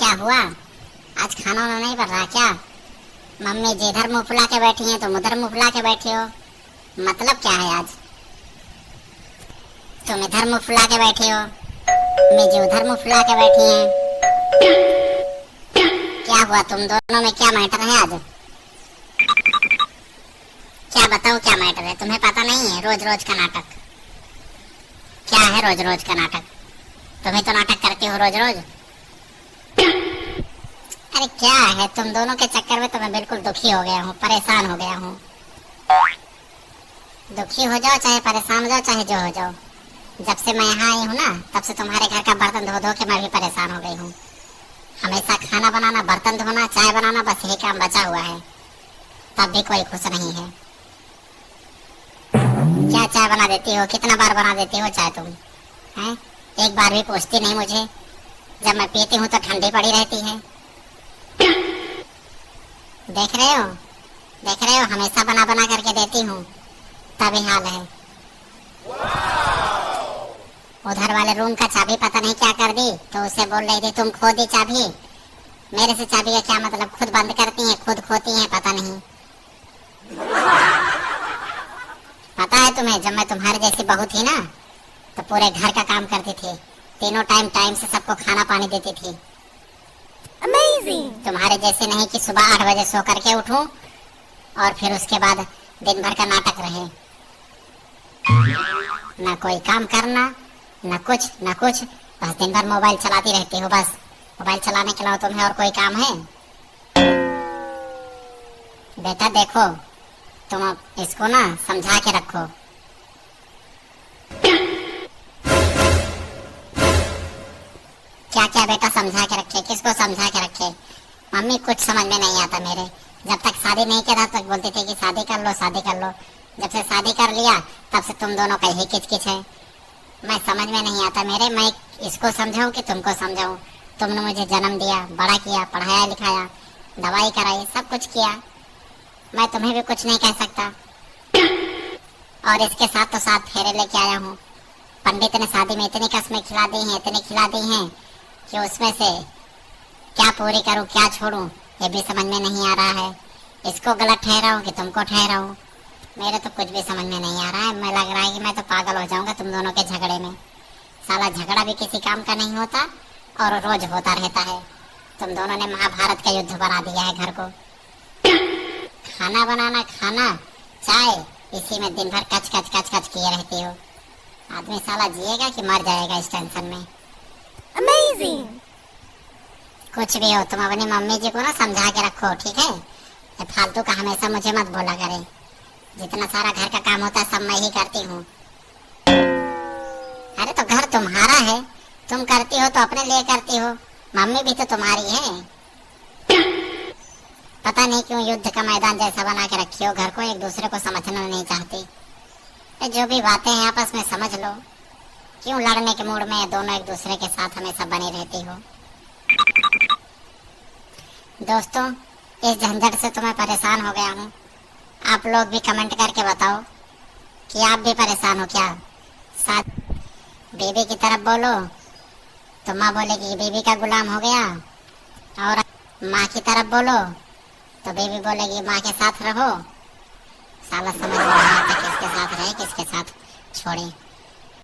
क्या हुआ? आज खाना वाना नहीं बन रहा क्या? मम्मी जी इधर मुंह फुला के बैठी हैं, तुम उधर मुंह फुला के बैठे हो। मतलब क्या है आज? तुम इधर मुंह फुला के बैठे हो, मम्मी जी उधर मुंह फुला के बैठी हैं। क्या हुआ? तुम दोनों में क्या मैटर है आज? क्या बताओ, क्या मैटर है? तुम्हें पता नहीं है रोज रोज का नाटक? क्या है रोज रोज का नाटक? तुम्हें तो नाटक करती हो रोज रोज। अरे क्या है, तुम दोनों के चक्कर में तो मैं बिल्कुल दुखी हो गया हूँ, परेशान हो गया हूँ। दुखी हो जाओ, चाहे परेशान हो जाओ, चाहे जो हो जाओ। जब से मैं यहाँ आई हूँ ना, तब से तुम्हारे घर का बर्तन धो धो के मैं भी परेशान हो गई हूँ। हमेशा खाना बनाना, बर्तन धोना, चाय बनाना, बस यही काम बचा हुआ है। तब भी कोई खुश नहीं है। क्या चाय बना देती हो? कितना बार बना देती हो चाय तुम? हैं? एक बार भी पूछती नहीं मुझे। जब मैं पीती हूँ तो ठंडी पड़ी रहती है। देख रहे हो, देख रहे हो, हमेशा बना बना करके देती हूँ, तभी हाल है। उधर वाले रूम का चाबी पता नहीं क्या कर दी, तो उसे बोल रही थी तुम खो दी चाबी। मेरे से चाबी का क्या मतलब? खुद बंद करती हैं, खुद खोती हैं, पता नहीं। पता है तुम्हें, जब मैं तुम्हारे जैसी बहू थी ना, तो पूरे घर का काम करती थी, तीनों टाइम टाइम से सबको खाना पानी देती थी। Amazing! तुम्हारे जैसे नहीं कि सुबह 8 बजे सो करके उठूं और फिर उसके बाद दिन भर का नाटक रहे। ना कोई काम करना, ना कुछ ना कुछ, बस दिन भर मोबाइल चलाती रहती हो। बस मोबाइल चलाने के अलावा तुम्हें और कोई काम है? बेटा देखो, तुम अब इसको ना समझा के रखो। क्या क्या बेटा समझा के रखे? किसको समझा के रखे? मम्मी कुछ समझ में नहीं आता मेरे। जब तक शादी नहीं किया था तब तक बोलती थी कि शादी कर लो, शादी कर लो। जब से शादी कर लिया तब से तुम दोनों का ही किचकिच है। मैं समझ में नहीं आता मेरे, मैं इसको समझाऊं कि तुमको समझाऊं? तुमने मुझे जन्म दिया, बड़ा किया, पढ़ाया लिखाया, दवाई कराई, सब कुछ किया। मैं तुम्हें भी कुछ नहीं कह सकता। और इसके साथ तो 7 फेरे लेके आया हूँ। पंडित ने शादी में इतनी कस्में खिला दी हैं, इतनी खिला दी हैं कि उसमें से क्या पूरी करूं, क्या छोड़ूं, ये भी समझ में नहीं आ रहा है। इसको गलत ठहराऊं कि तुमको ठहराऊं, मेरे तो कुछ भी समझ में नहीं आ रहा है। मैं लग रहा है कि मैं तो पागल हो जाऊंगा तुम दोनों के झगड़े में। साला झगड़ा भी किसी काम का नहीं होता और रोज होता रहता है। तुम दोनों ने महाभारत का युद्ध बना दिया है घर को। खाना बनाना, खाना, चाय, इसी में दिन भर कच कच कच कच किए रहती हो। आदमी साला जिएगा कि मर जाएगा इस टेंशन में। Amazing! कुछ भी हो, तुम अपनी मम्मी जी को ना समझा के रखो, ठीक है? ये फालतू का हमेशा मुझे मत बोला करे। जितना सारा घर का काम होता है सब मैं ही करती हूँ। अरे तो घर तुम्हारा है, तुम करती हो तो अपने लिए करती हो, मम्मी भी तो तुम्हारी है। पता नहीं क्यों युद्ध का मैदान जैसा बना के रखी हो घर को, एक दूसरे को समझना नहीं चाहती। जो भी बातें हैं आपस में समझ लो। क्यों लड़ने के मूड में दोनों एक दूसरे के साथ हमेशा बनी रहती हो? दोस्तों, इस झंझट से तो मैं परेशान हो गया हूँ। आप लोग भी कमेंट करके बताओ कि आप भी परेशान हो क्या? साथ बीबी की तरफ बोलो तो माँ बोलेगी बीबी का गुलाम हो गया, और माँ की तरफ बोलो तो बीबी बोलेगी माँ के साथ रहो। साला समझ में नहीं आता किसके साथ रहे किसके साथ छोड़े।